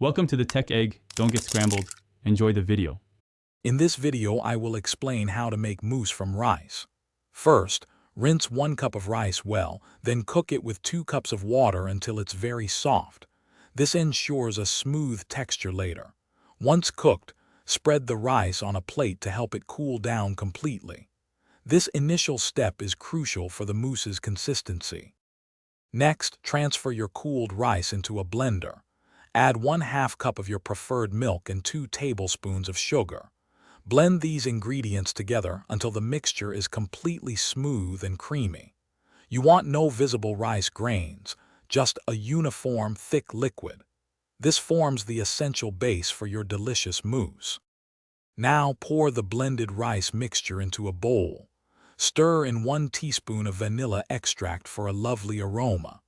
Welcome to the Tech Egg. Don't get scrambled. Enjoy the video. In this video, I will explain how to make mousse from rice. First, rinse 1 cup of rice well, then cook it with 2 cups of water until it's very soft. This ensures a smooth texture later. Once cooked, spread the rice on a plate to help it cool down completely. This initial step is crucial for the mousse's consistency. Next, transfer your cooled rice into a blender. Add 1/2 cup of your preferred milk and 2 tablespoons of sugar. Blend these ingredients together until the mixture is completely smooth and creamy. You want no visible rice grains, just a uniform, thick liquid. This forms the essential base for your delicious mousse. Now pour the blended rice mixture into a bowl. Stir in 1 teaspoon of vanilla extract for a lovely aroma.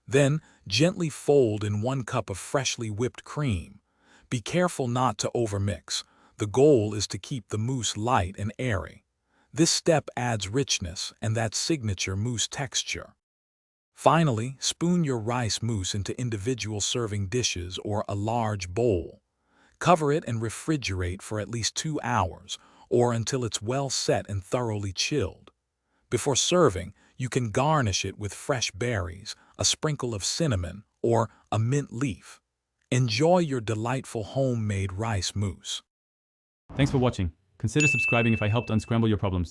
Then, gently fold in 1 cup of freshly whipped cream. Be careful not to overmix. The goal is to keep the mousse light and airy. This step adds richness and that signature mousse texture. Finally, spoon your rice mousse into individual serving dishes or a large bowl. Cover it and refrigerate for at least 2 hours, or until it's well set and thoroughly chilled. Before serving, you can garnish it with fresh berries, a sprinkle of cinnamon, or a mint leaf. Enjoy your delightful homemade rice mousse. Thanks for watching. Consider subscribing if I helped unscramble your problems.